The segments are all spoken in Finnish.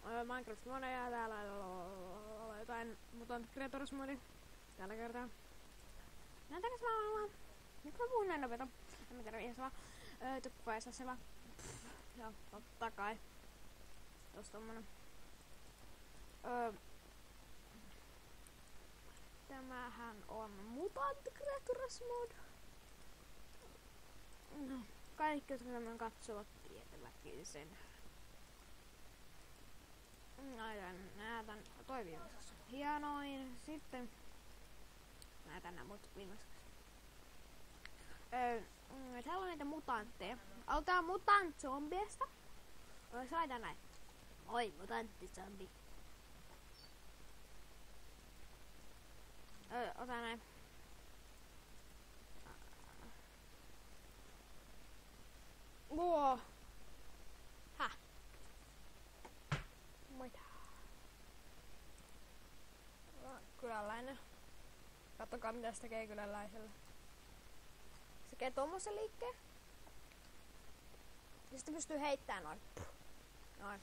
Minecraft-modeja, täällä on jotain Mutant Creators modi tällä kertaa. Näitä tässä vaan. Nyt mä puhun näin nopeeta. En mä tiedä ihan sama. Tukkaa saa se vaan. Joo, totta kai. Tossa tommonen. Tämähän on Mutant Creators mod. No, kaikki, jotka tämän katsovat, tietävätkin sen. Näytän toi viimeiseksi. Hienoin. Sitten näytän nämä muut viimeiseksi. Täällä on näitä mutantteja. Aloitetaan mutant zombiesta. Saadaan näin. Oi, mutantti zombi. Ota näin. Wow. Häh? Mitä? Kyläläinen. Katsokaa mitä se tekee kyläläisellä. Se tekee tommosen liikkeen. Ja sitten pystyy heittämään noin. Noin.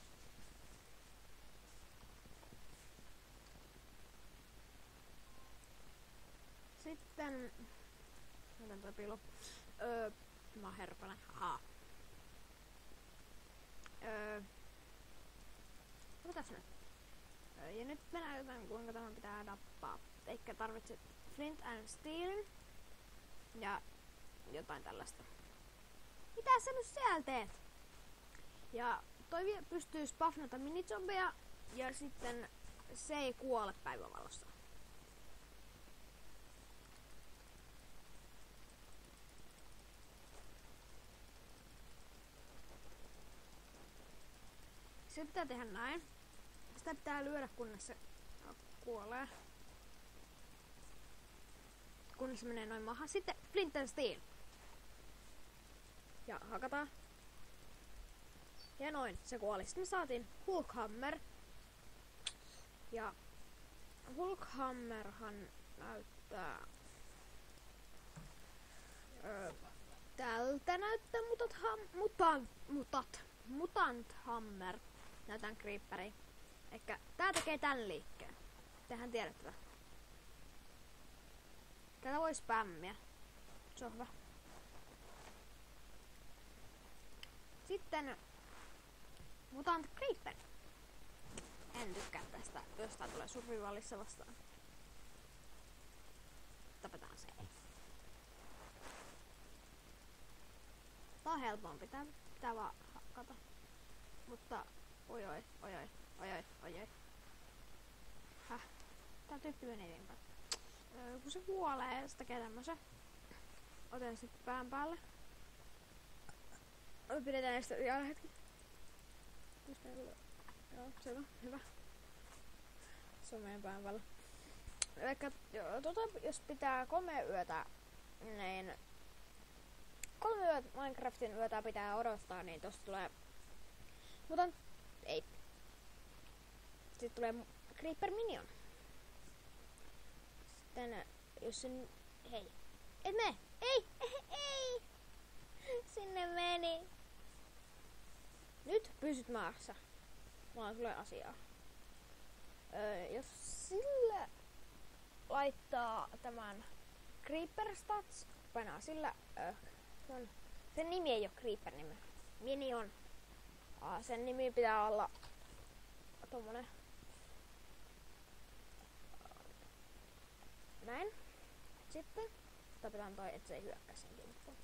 Sitten... Miten toi pilu? Mä oon herpanen. Haa. Otas nyt. Ja nyt me näytetään kuinka tämä pitää nappaa. Eikä tarvitset flint and steel. Ja jotain tällaista. Mitä sä nyt siellä teet? Ja toi pystyy spawnata minizombeja. Ja sitten se ei kuole päivävalossa. Se pitää tehdä näin. Sitä pitää lyödä kunnes se kuolee. Kunnes se menee noin maahan. Sitten flint and steel. Ja hakataan. Ja noin, se kuoli. Sitten me saatiin Hulkhammer. Ja Hulkhammerhan näyttää... tältä näyttää Mutant Hammer. Näytän creeperi. Eikä tää tekee tän liikkeen. Tehän tiedät tätä. Tätä voi spämmiä. Se on hyvä. Sitten Mutant Creeper. En tykkää tästä, jos tää tulee survivalissa vastaan. Tapetaan se. Tää on helpompi, pitää vaan hakata. Mutta oi. Häh? Tää tyyppi menee eteenpäin. Kun se kuolee, se tekee tämmösen. Otan sitten pään päälle. Pidetään sitä vielä hetki. Joo, se on hyvä. Se on meidän pään päällä. Vaikka, jos pitää 3 yötä, niin 3 yötä Minecraftin yötä pitää odottaa, niin tosta tulee... Mutta ei. Sitten tulee Creeper Minion. Sitten jos sen... Hei. Et mene! Ei! Sinne meni. Nyt pysyt maassa. Mulla on sulle asiaa. Jos sillä laittaa tämän Creeper Stats, painaa sillä... sen nimi ei oo Creeper nimi. Minion. Sen nimi pitää olla tommonen. Näin. Sitten tapetaan toi, et se ei hyökkää sen kimppuun.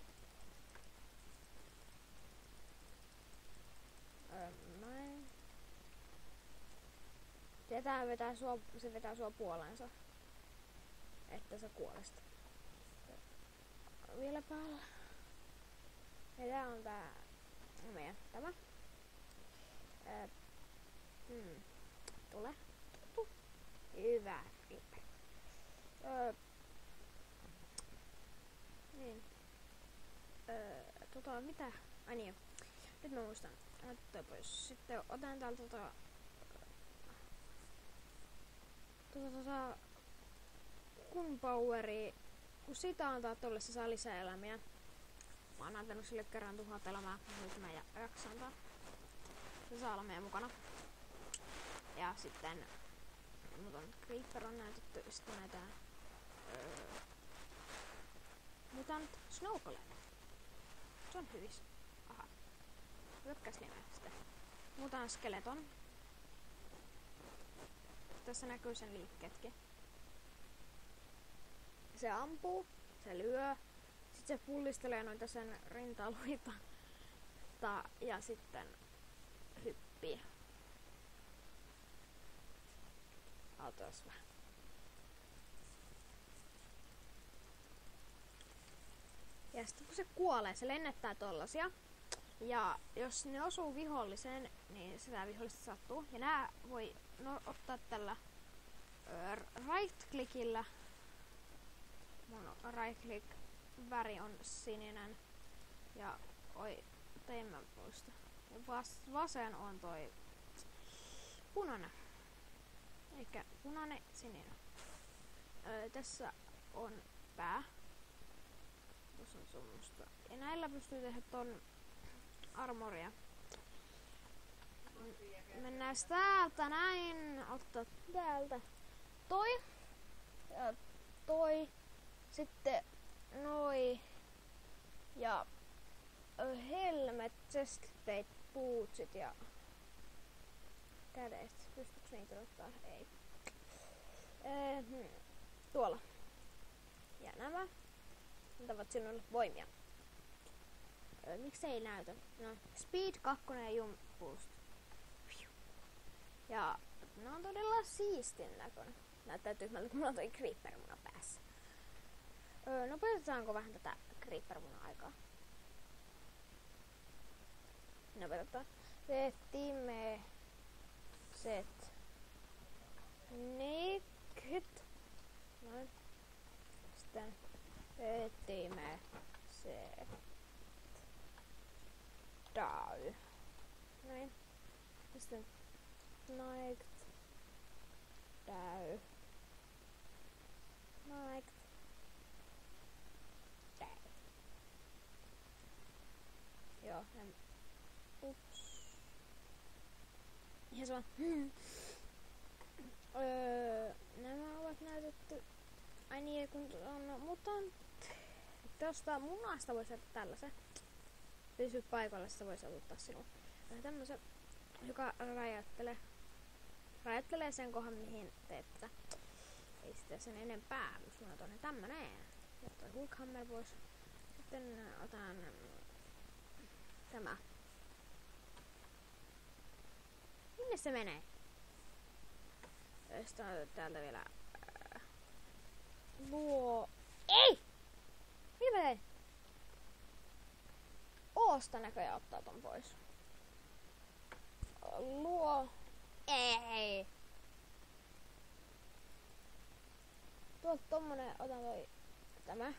Näin. Se vetää sua puoleensa. Että sä kuolest. Vielä päällä. Ja tää on tää meidän tämä. Tule. Hyvä. Niin. Mitä? Ai niin. Nyt mä muistan. Ottaa pois. Sitten otan täältä Gunpoweria. Kun sitä antaa tolle, se saa lisää elämiä. Mä oon antanut sille kerran 1000 elämää, nyt mä jaksan antaa. Se saa olla meidän mukana. Ja sitten Creeper on näytetty, sitten näitä Mutant Snowgolem. Se on hyvissä. Aha. Hyökkäyslimeä sitten. Mutant Skeleton. Tässä näkyy sen liikkeetkin. Se ampuu, se lyö, sitten se pullistelee noita sen rintaluita ja sitten hyppii. Autos vähän. Ja sitten kun se kuolee, se lennättää tollasia. Ja jos ne osuu viholliseen, niin sitä vihollista sattuu. Ja nää voi ottaa tällä right-clickillä. Mun right-click väri on sininen. Ja en mä muista. Vasen on toi punainen. Eikä punainen, sininen. Tässä on pää. Tuossa on semmoista. Ja näillä pystyy tehdä ton armoria. Mennään täältä näin. Ottaa täältä toi. Ja toi. Sitten noi. Ja helmet, chestplate, bootsit ja kädet. Pystytkö niitä ottaa? Ei. Tuolla. Ja nämä antavat sinulle voimia. Miksei näytä? No, Speed 2 ja Jump Boost. Ja ne on todella siistin näköinen. Näyttää tyhmältä, kun mulla on toi Creeper-muna päässä. Nopeutetaanko vähän tätä Creeper-munan aikaa? Nopeutetaan. Teetimme set naked. Noin. Sitten teetimme set down. Noin. Sitten naked down. Naked down. Joo, ups. Ja se on. Nämä ovat näytetty. Ai niin, kun on mutant. Tuosta munasta voi saada tällaisen. Pysy paikalla, sitä voi saavuttaa sinun. Tämmösen, joka rajoittelee sen kohdan, mihin teet tätä. Ei sitä sen enempää, jos mulla on toinen tämmönen. Ja toi Hulkhammer pois. Sitten otan tämä. Minne se menee? Sitten on täältä vielä luo. Ei! Mitä mä tein? Oosta näköjään ottaa ton pois. Luo. Ei! Tuolta tommonen, otan tämä.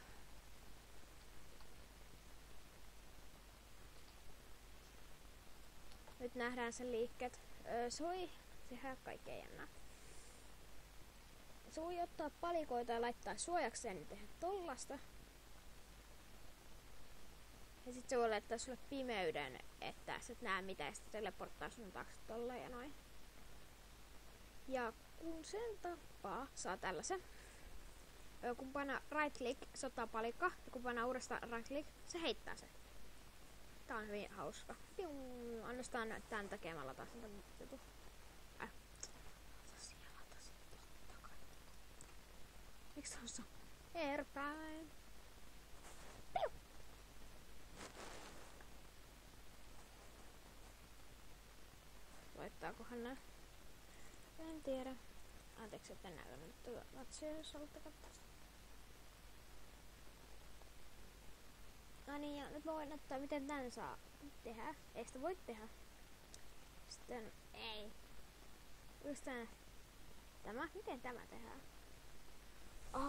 Nyt nähdään sen liikkeet. Se voi tehdä kaikkea jännää. Se voi ottaa palikoita ja laittaa suojakseen ja tehdä tollasta. Ja sit se voi laittaa sulle pimeyden, että sä et näe mitä ja sitten teleporttaa sun taakse tolleen ja noin. Ja kun sen tappaa, saa tällaisen. Kun painaa right click, se ottaa palikka. Ja kun painaa uudestaan right click, se heittää sen. Tää on hyvin hauska. Annostaan tän takia mä lataan sen tämän jutun. Miks tää on airtime? Piu! Voittaakohan nää? En tiedä. Anteeksi, että en näytä nyt tuota matsia, jos haluatte katsoa sitä. No niin, ja nyt mä voin näyttää, miten tän saa tehdä. Ei sitä voi tehdä. Sitten ei. Just tämä. Miten tämä tehdään?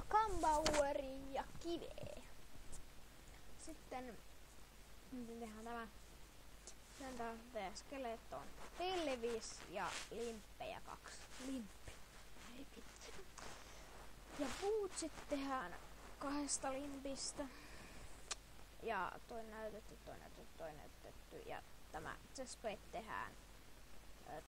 Kambaueri ja kiveä. Sitten tehdään tämä. Näitä skeleton. Pelvis ja limppejä 2. Limppi. Ei vitsi. Ja bootsit tehdään 2 limpistä. Ja toi näytetty. Ja tämä chestplate tehdään